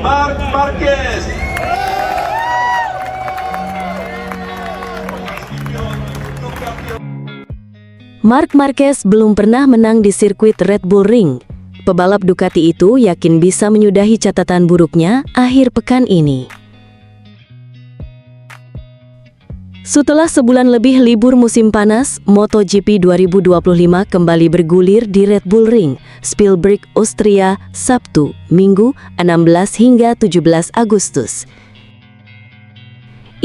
Marc Marquez. Marc Marquez belum pernah menang di sirkuit Red Bull Ring. Pebalap Ducati itu yakin bisa menyudahi catatan buruknya akhir pekan ini. Setelah sebulan lebih libur musim panas, MotoGP 2025 kembali bergulir di Red Bull Ring, Spielberg, Austria, Sabtu, Minggu, 16 hingga 17 Agustus.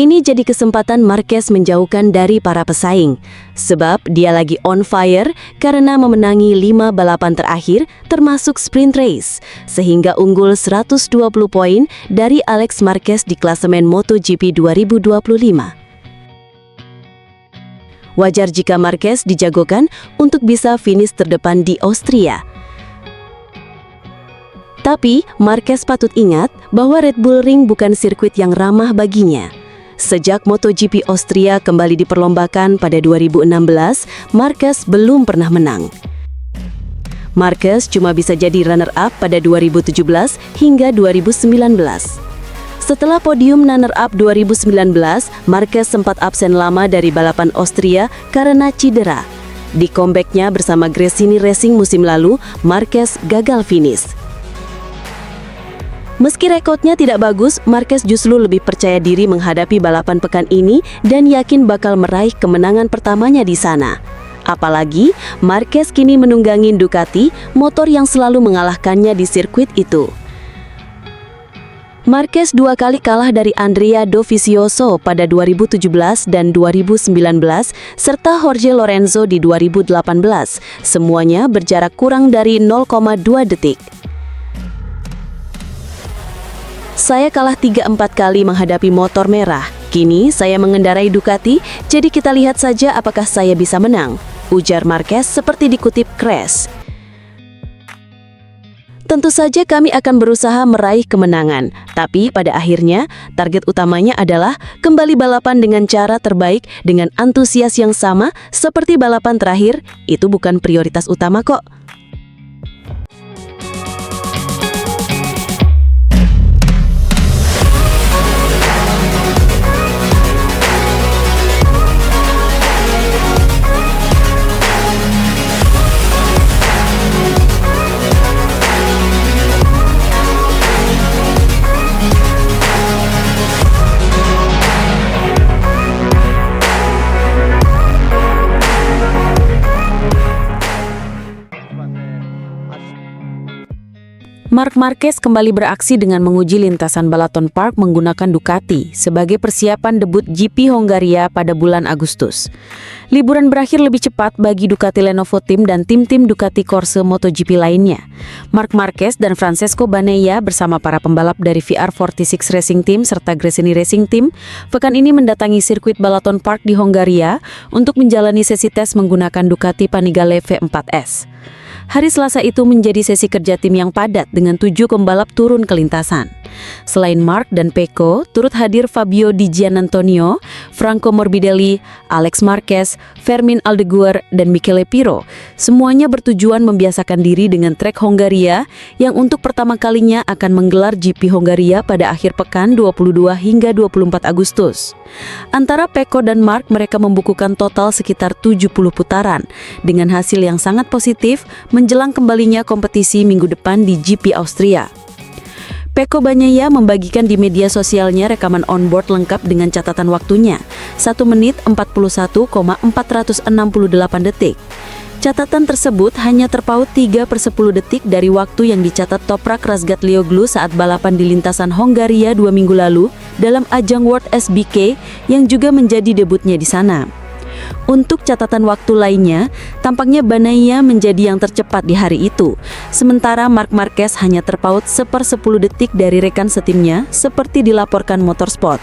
Ini jadi kesempatan Marquez menjauhkan dari para pesaing, sebab dia lagi on fire karena memenangi 5 balapan terakhir termasuk sprint race, sehingga unggul 120 poin dari Alex Marquez di klasemen MotoGP 2025. Wajar jika Marquez dijagokan untuk bisa finish terdepan di Austria. Tapi, Marquez patut ingat bahwa Red Bull Ring bukan sirkuit yang ramah baginya. Sejak MotoGP Austria kembali diperlombakan pada 2016, Marquez belum pernah menang. Marquez cuma bisa jadi runner-up pada 2017 hingga 2019. Setelah podium runner-up 2019, Marquez sempat absen lama dari balapan Austria karena cedera. Di comeback-nya bersama Gresini Racing musim lalu, Marquez gagal finish. Meski rekodnya tidak bagus, Marquez justru lebih percaya diri menghadapi balapan pekan ini dan yakin bakal meraih kemenangan pertamanya di sana. Apalagi, Marquez kini menunggangi Ducati, motor yang selalu mengalahkannya di sirkuit itu. Marquez 2 kali kalah dari Andrea Dovizioso pada 2017 dan 2019, serta Jorge Lorenzo di 2018. Semuanya berjarak kurang dari 0,2 detik. Saya kalah 3-4 kali menghadapi motor merah. Kini saya mengendarai Ducati, jadi kita lihat saja apakah saya bisa menang, ujar Marquez seperti dikutip Crash. Tentu saja kami akan berusaha meraih kemenangan, tapi pada akhirnya target utamanya adalah kembali balapan dengan cara terbaik dengan antusias yang sama seperti balapan terakhir. Itu bukan prioritas utama kok. Marc Marquez kembali beraksi dengan menguji lintasan Balaton Park menggunakan Ducati sebagai persiapan debut GP Hongaria pada bulan Agustus. Liburan berakhir lebih cepat bagi Ducati Lenovo Team dan tim-tim Ducati Corse MotoGP lainnya. Marc Marquez dan Francesco Bagnaia bersama para pembalap dari VR46 Racing Team serta Gresini Racing Team pekan ini mendatangi sirkuit Balaton Park di Hongaria untuk menjalani sesi tes menggunakan Ducati Panigale V4S. Hari Selasa itu menjadi sesi kerja tim yang padat dengan 7 pembalap turun ke lintasan. Selain Marc dan Pecco, turut hadir Fabio Di Giannantonio, Franco Morbidelli, Alex Marquez, Fermin Aldeguer, dan Michele Pirro. Semuanya bertujuan membiasakan diri dengan trek Hongaria yang untuk pertama kalinya akan menggelar GP Hongaria pada akhir pekan 22 hingga 24 Agustus. Antara Pecco dan Marc, mereka membukukan total sekitar 70 putaran dengan hasil yang sangat positif menjelang kembalinya kompetisi minggu depan di GP Austria. Pecco Bagnaia membagikan di media sosialnya rekaman onboard lengkap dengan catatan waktunya, 1 menit 41,468 detik. Catatan tersebut hanya terpaut 3/10 detik dari waktu yang dicatat Toprak Razgatlioglu saat balapan di lintasan Hongaria 2 minggu lalu dalam ajang World SBK yang juga menjadi debutnya di sana. Untuk catatan waktu lainnya, tampaknya Bagnaia menjadi yang tercepat di hari itu, sementara Marc Marquez hanya terpaut 1/10 detik dari rekan setimnya seperti dilaporkan Motorsport.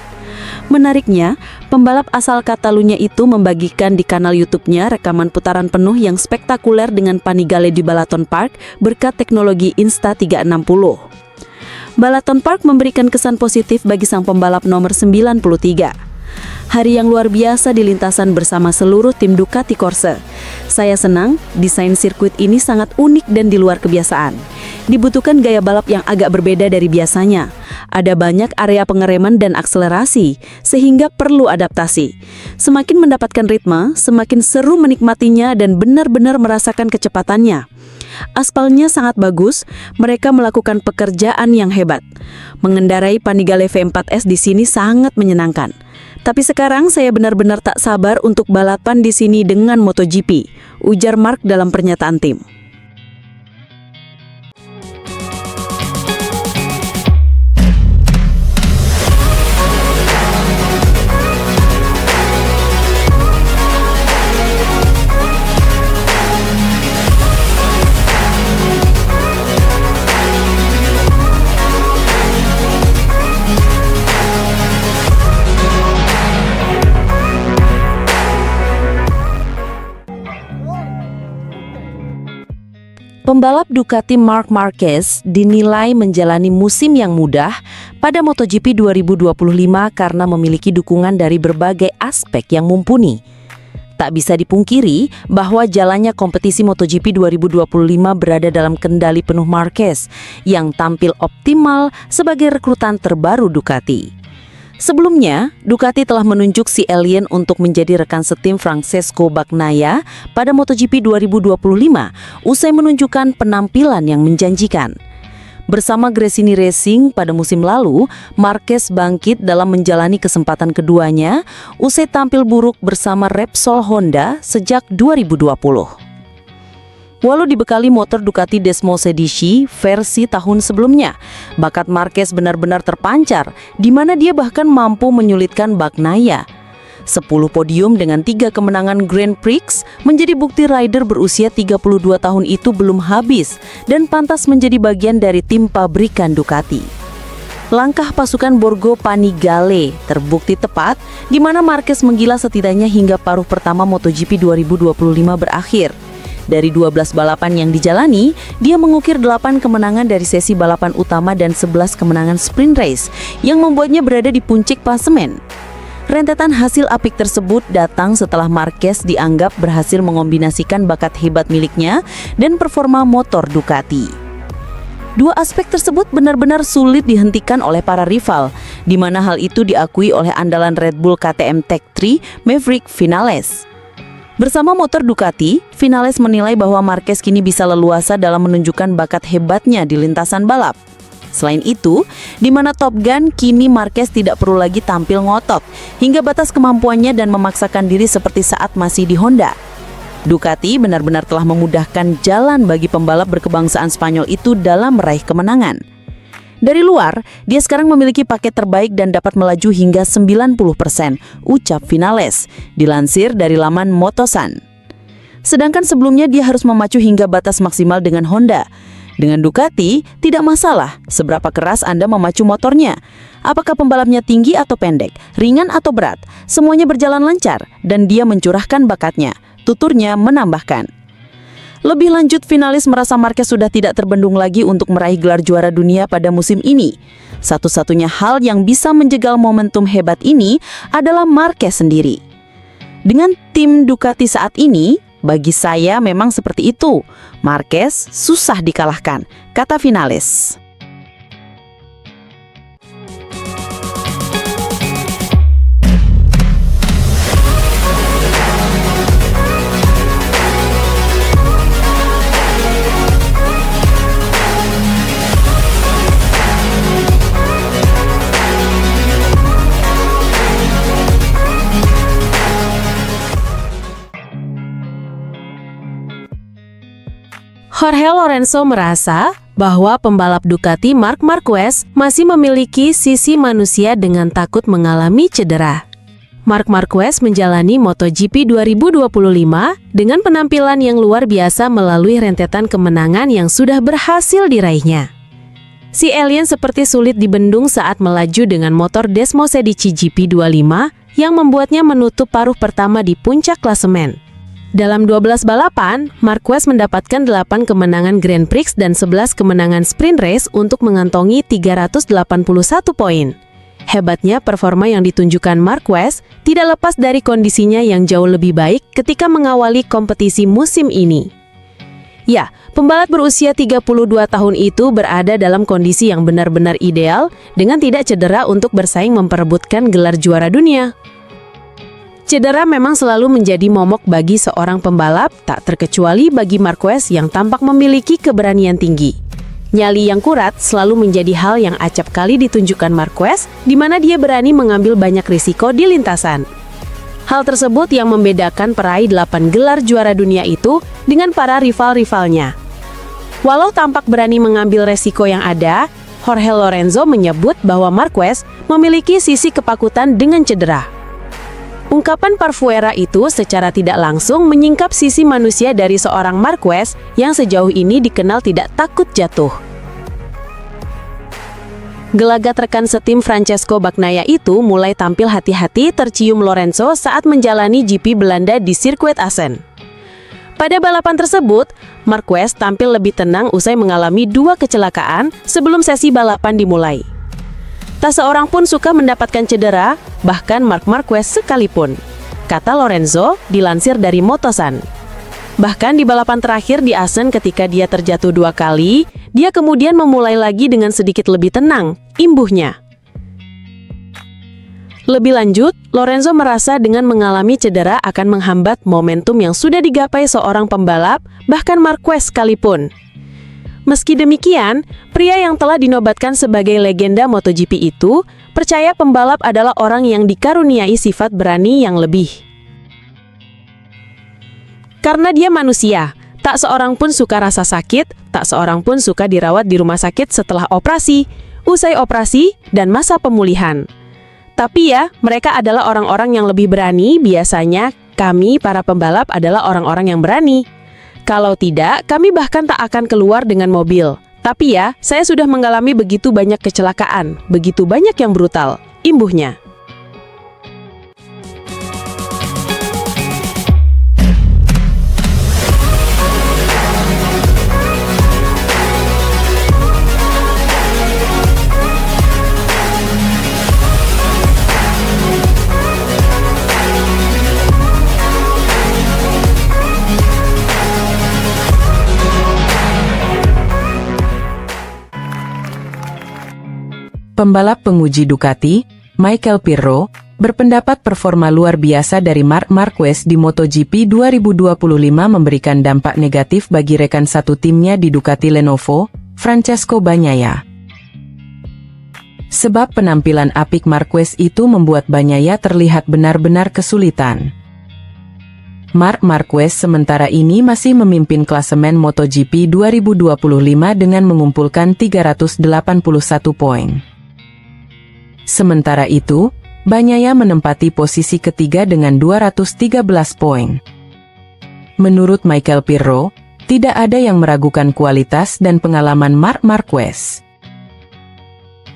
Menariknya, pembalap asal Katalunya itu membagikan di kanal YouTube-nya rekaman putaran penuh yang spektakuler dengan Panigale di Balaton Park berkat teknologi Insta360. Balaton Park memberikan kesan positif bagi sang pembalap nomor 93. Hari yang luar biasa di lintasan bersama seluruh tim Ducati Corse. Saya senang, desain sirkuit ini sangat unik dan di luar kebiasaan. Dibutuhkan gaya balap yang agak berbeda dari biasanya. Ada banyak area pengereman dan akselerasi, sehingga perlu adaptasi. Semakin mendapatkan ritme, semakin seru menikmatinya dan benar-benar merasakan kecepatannya. Aspalnya sangat bagus, mereka melakukan pekerjaan yang hebat. Mengendarai Panigale V4S di sini sangat menyenangkan. Tapi sekarang saya benar-benar tak sabar untuk balapan di sini dengan MotoGP, ujar Mark dalam pernyataan tim. Pembalap Ducati Marc Marquez dinilai menjalani musim yang mudah pada MotoGP 2025 karena memiliki dukungan dari berbagai aspek yang mumpuni. Tak bisa dipungkiri bahwa jalannya kompetisi MotoGP 2025 berada dalam kendali penuh Marquez yang tampil optimal sebagai rekrutan terbaru Ducati. Sebelumnya, Ducati telah menunjuk si alien untuk menjadi rekan setim Francesco Bagnaia pada MotoGP 2025 usai menunjukkan penampilan yang menjanjikan. Bersama Gresini Racing pada musim lalu, Marquez bangkit dalam menjalani kesempatan keduanya usai tampil buruk bersama Repsol Honda sejak 2020. Walau dibekali motor Ducati Desmosedici versi tahun sebelumnya, bakat Marquez benar-benar terpancar, di mana dia bahkan mampu menyulitkan Bagnaia. 10 podium dengan 3 kemenangan Grand Prix menjadi bukti rider berusia 32 tahun itu belum habis dan pantas menjadi bagian dari tim pabrikan Ducati. Langkah pasukan Borgo Panigale terbukti tepat, di mana Marquez menggila setidaknya hingga paruh pertama MotoGP 2025 berakhir. Dari 12 balapan yang dijalani, dia mengukir 8 kemenangan dari sesi balapan utama dan 11 kemenangan sprint race yang membuatnya berada di puncak klasemen. Rentetan hasil apik tersebut datang setelah Marquez dianggap berhasil mengombinasikan bakat hebat miliknya dan performa motor Ducati. Dua aspek tersebut benar-benar sulit dihentikan oleh para rival, di mana hal itu diakui oleh andalan Red Bull KTM Tech3 Maverick Vinales. Bersama motor Ducati, Vinales menilai bahwa Marquez kini bisa leluasa dalam menunjukkan bakat hebatnya di lintasan balap. Selain itu, di mana Top Gun kini Marquez tidak perlu lagi tampil ngotot hingga batas kemampuannya dan memaksakan diri seperti saat masih di Honda. Ducati benar-benar telah memudahkan jalan bagi pembalap berkebangsaan Spanyol itu dalam meraih kemenangan. Dari luar, dia sekarang memiliki paket terbaik dan dapat melaju hingga 90%, ucap Vinales, dilansir dari laman Motosan. Sedangkan sebelumnya dia harus memacu hingga batas maksimal dengan Honda. Dengan Ducati, tidak masalah seberapa keras Anda memacu motornya. Apakah pembalapnya tinggi atau pendek, ringan atau berat, semuanya berjalan lancar dan dia mencurahkan bakatnya, tuturnya menambahkan. Lebih lanjut, Vinales merasa Marquez sudah tidak terbendung lagi untuk meraih gelar juara dunia pada musim ini. Satu-satunya hal yang bisa menjegal momentum hebat ini adalah Marquez sendiri. Dengan tim Ducati saat ini, bagi saya memang seperti itu. Marquez susah dikalahkan, kata Vinales. Jorge Lorenzo merasa bahwa pembalap Ducati Marc Marquez masih memiliki sisi manusia dengan takut mengalami cedera. Marc Marquez menjalani MotoGP 2025 dengan penampilan yang luar biasa melalui rentetan kemenangan yang sudah berhasil diraihnya. Si alien seperti sulit dibendung saat melaju dengan motor Desmosedici GP25 yang membuatnya menutup paruh pertama di puncak klasemen. Dalam 12 balapan, Marquez mendapatkan 8 kemenangan Grand Prix dan 11 kemenangan sprint race untuk mengantongi 381 poin. Hebatnya performa yang ditunjukkan Marquez tidak lepas dari kondisinya yang jauh lebih baik ketika mengawali kompetisi musim ini. Ya, pembalap berusia 32 tahun itu berada dalam kondisi yang benar-benar ideal dengan tidak cedera untuk bersaing memperebutkan gelar juara dunia. Cedera memang selalu menjadi momok bagi seorang pembalap, tak terkecuali bagi Marquez yang tampak memiliki keberanian tinggi. Nyali yang kuat selalu menjadi hal yang acap kali ditunjukkan Marquez, di mana dia berani mengambil banyak risiko di lintasan. Hal tersebut yang membedakan peraih 8 gelar juara dunia itu dengan para rival-rivalnya. Walau tampak berani mengambil resiko yang ada, Jorge Lorenzo menyebut bahwa Marquez memiliki sisi ketakutan dengan cedera. Ungkapan Parfuera itu secara tidak langsung menyingkap sisi manusia dari seorang Marquez yang sejauh ini dikenal tidak takut jatuh. Gelagat rekan setim Francesco Bagnaia itu mulai tampil hati-hati tercium Lorenzo saat menjalani GP Belanda di sirkuit Assen. Pada balapan tersebut, Marquez tampil lebih tenang usai mengalami 2 kecelakaan sebelum sesi balapan dimulai. Tak seorang pun suka mendapatkan cedera, bahkan Marc Marquez sekalipun, kata Lorenzo dilansir dari Motosan. Bahkan di balapan terakhir di Assen ketika dia terjatuh 2 kali, dia kemudian memulai lagi dengan sedikit lebih tenang, imbuhnya. Lebih lanjut, Lorenzo merasa dengan mengalami cedera akan menghambat momentum yang sudah digapai seorang pembalap, bahkan Marquez sekalipun. Meski demikian, pria yang telah dinobatkan sebagai legenda MotoGP itu percaya pembalap adalah orang yang dikaruniai sifat berani yang lebih. Karena dia manusia, tak seorang pun suka rasa sakit, tak seorang pun suka dirawat di rumah sakit setelah operasi, usai operasi, dan masa pemulihan. Tapi ya, mereka adalah orang-orang yang lebih berani, biasanya kami para pembalap adalah orang-orang yang berani. Kalau tidak, kami bahkan tak akan keluar dengan mobil. Tapi ya, saya sudah mengalami begitu banyak kecelakaan, begitu banyak yang brutal, imbuhnya. Pembalap penguji Ducati, Michael Pirro, berpendapat performa luar biasa dari Marc Marquez di MotoGP 2025 memberikan dampak negatif bagi rekan satu timnya di Ducati Lenovo, Francesco Bagnaia. Sebab penampilan apik Marquez itu membuat Bagnaia terlihat benar-benar kesulitan. Marc Marquez sementara ini masih memimpin klasemen MotoGP 2025 dengan mengumpulkan 381 poin. Sementara itu, Bagnaia menempati posisi ketiga dengan 213 poin. Menurut Michael Pirro, tidak ada yang meragukan kualitas dan pengalaman Marc Marquez.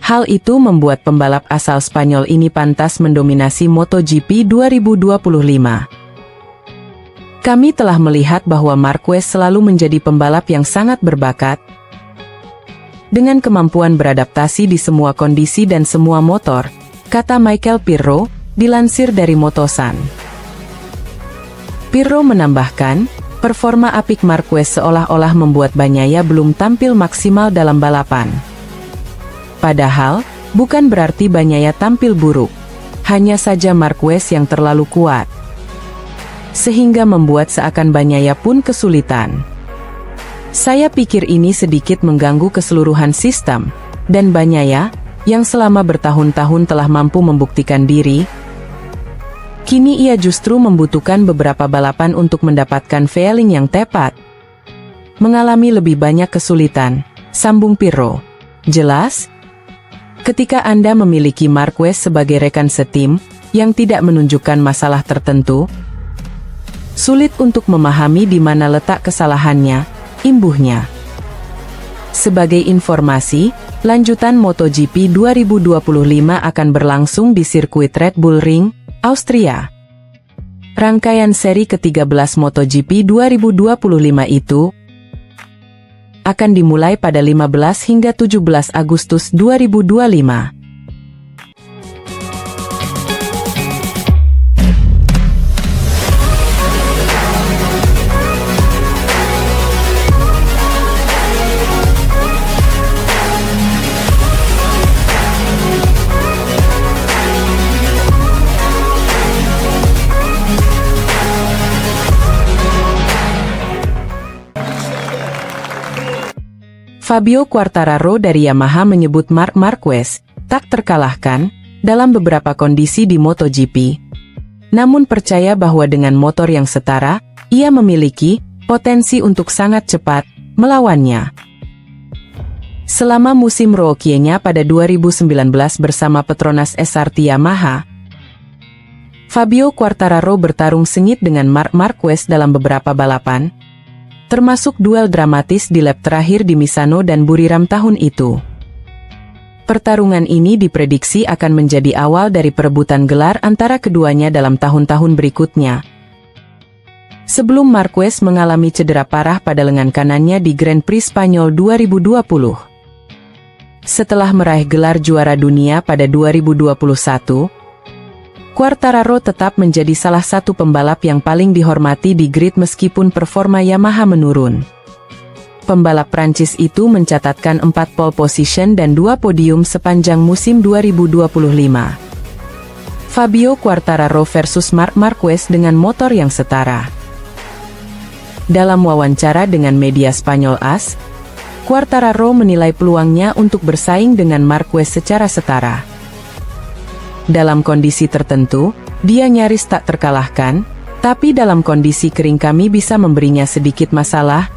Hal itu membuat pembalap asal Spanyol ini pantas mendominasi MotoGP 2025. Kami telah melihat bahwa Marquez selalu menjadi pembalap yang sangat berbakat, dengan kemampuan beradaptasi di semua kondisi dan semua motor, kata Michael Pirro, dilansir dari Motosan. Pirro menambahkan, performa apik Marquez seolah-olah membuat Bagnaia belum tampil maksimal dalam balapan. Padahal, bukan berarti Bagnaia tampil buruk, hanya saja Marquez yang terlalu kuat, sehingga membuat seakan Bagnaia pun kesulitan. Saya pikir ini sedikit mengganggu keseluruhan sistem, dan Bagnaia, yang selama bertahun-tahun telah mampu membuktikan diri, kini ia justru membutuhkan beberapa balapan untuk mendapatkan feeling yang tepat. Mengalami lebih banyak kesulitan, sambung Pirro. Jelas, ketika Anda memiliki Marquez sebagai rekan setim, yang tidak menunjukkan masalah tertentu, sulit untuk memahami di mana letak kesalahannya, imbuhnya. Sebagai informasi, lanjutan MotoGP 2025 akan berlangsung di sirkuit Red Bull Ring, Austria. Rangkaian seri ke-13 MotoGP 2025 itu akan dimulai pada 15 hingga 17 Agustus 2025. Fabio Quartararo dari Yamaha menyebut Marc Marquez tak terkalahkan dalam beberapa kondisi di MotoGP. Namun percaya bahwa dengan motor yang setara, ia memiliki potensi untuk sangat cepat melawannya. Selama musim rookie-nya pada 2019 bersama Petronas SRT Yamaha, Fabio Quartararo bertarung sengit dengan Marc Marquez dalam beberapa balapan, termasuk duel dramatis di lap terakhir di Misano dan Buriram tahun itu. Pertarungan ini diprediksi akan menjadi awal dari perebutan gelar antara keduanya dalam tahun-tahun berikutnya. Sebelum Marquez mengalami cedera parah pada lengan kanannya di Grand Prix Spanyol 2020. Setelah meraih gelar juara dunia pada 2021, Quartararo tetap menjadi salah satu pembalap yang paling dihormati di grid meskipun performa Yamaha menurun. Pembalap Prancis itu mencatatkan 4 pole position dan 2 podium sepanjang musim 2025. Fabio Quartararo versus Marc Marquez dengan motor yang setara. Dalam wawancara dengan media Spanyol AS, Quartararo menilai peluangnya untuk bersaing dengan Marquez secara setara. Dalam kondisi tertentu, dia nyaris tak terkalahkan, tapi dalam kondisi kering kami bisa memberinya sedikit masalah,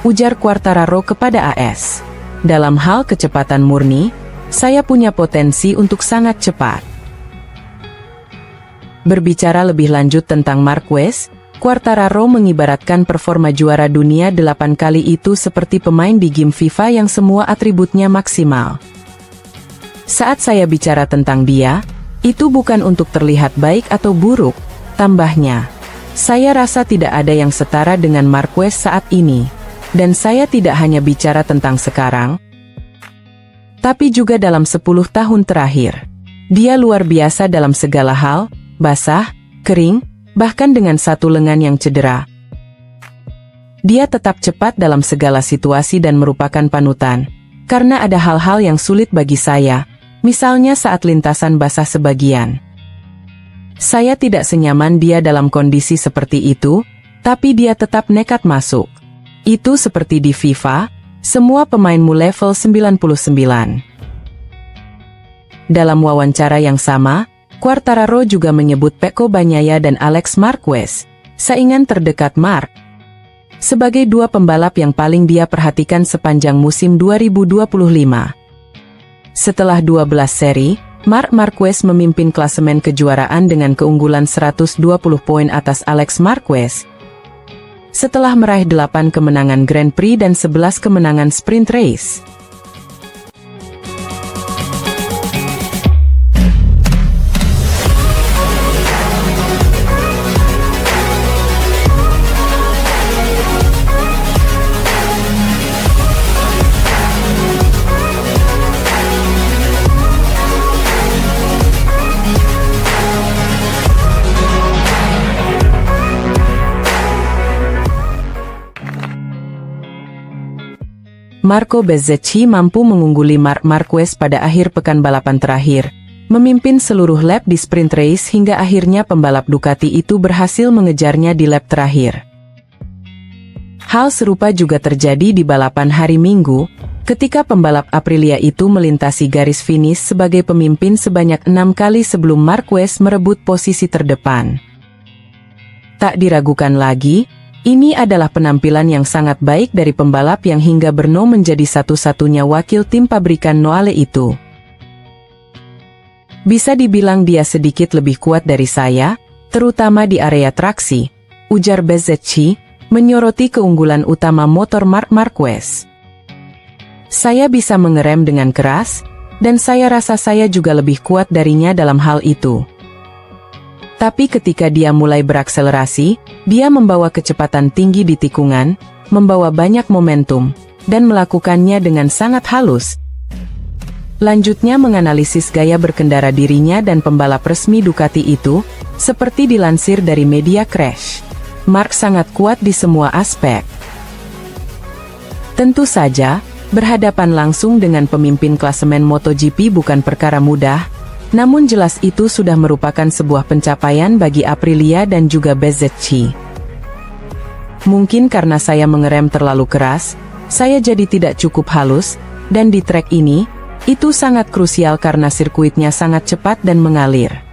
ujar Quartararo kepada AS. Dalam hal kecepatan murni, saya punya potensi untuk sangat cepat. Berbicara lebih lanjut tentang Marquez, Quartararo mengibaratkan performa juara dunia 8 kali itu seperti pemain di game FIFA yang semua atributnya maksimal. Saat saya bicara tentang dia, itu bukan untuk terlihat baik atau buruk, tambahnya. Saya rasa tidak ada yang setara dengan Marquez saat ini. Dan saya tidak hanya bicara tentang sekarang, tapi juga dalam 10 tahun terakhir. Dia luar biasa dalam segala hal, basah, kering, bahkan dengan satu lengan yang cedera. Dia tetap cepat dalam segala situasi dan merupakan panutan, karena ada hal-hal yang sulit bagi saya, misalnya saat lintasan basah sebagian. Saya tidak senyaman dia dalam kondisi seperti itu, tapi dia tetap nekat masuk. Itu seperti di FIFA, semua pemainmu level 99. Dalam wawancara yang sama, Quartararo juga menyebut Pecco Bagnaia dan Alex Marquez, saingan terdekat Marc, sebagai 2 pembalap yang paling dia perhatikan sepanjang musim 2025. Setelah 12 seri, Marc Marquez memimpin klasemen kejuaraan dengan keunggulan 120 poin atas Alex Marquez, setelah meraih 8 kemenangan Grand Prix dan 11 kemenangan sprint race. Marco Bezzecchi mampu mengungguli Marc Marquez pada akhir pekan balapan terakhir, memimpin seluruh lap di sprint race hingga akhirnya pembalap Ducati itu berhasil mengejarnya di lap terakhir. Hal serupa juga terjadi di balapan hari Minggu, ketika pembalap Aprilia itu melintasi garis finish sebagai pemimpin sebanyak 6 kali sebelum Marquez merebut posisi terdepan. Tak diragukan lagi, ini adalah penampilan yang sangat baik dari pembalap yang hingga Brno menjadi satu-satunya wakil tim pabrikan Noale itu. Bisa dibilang dia sedikit lebih kuat dari saya, terutama di area traksi, ujar Bezzecchi, menyoroti keunggulan utama motor Marc Marquez. Saya bisa mengerem dengan keras, dan saya rasa saya juga lebih kuat darinya dalam hal itu. Tapi ketika dia mulai berakselerasi, dia membawa kecepatan tinggi di tikungan, membawa banyak momentum, dan melakukannya dengan sangat halus. Lanjutnya menganalisis gaya berkendara dirinya dan pembalap resmi Ducati itu, seperti dilansir dari media Crash. Marc sangat kuat di semua aspek. Tentu saja, berhadapan langsung dengan pemimpin klasemen MotoGP bukan perkara mudah, namun jelas itu sudah merupakan sebuah pencapaian bagi Aprilia dan juga Bezzecchi. Mungkin karena saya mengerem terlalu keras, saya jadi tidak cukup halus, dan di trek ini, itu sangat krusial karena sirkuitnya sangat cepat dan mengalir.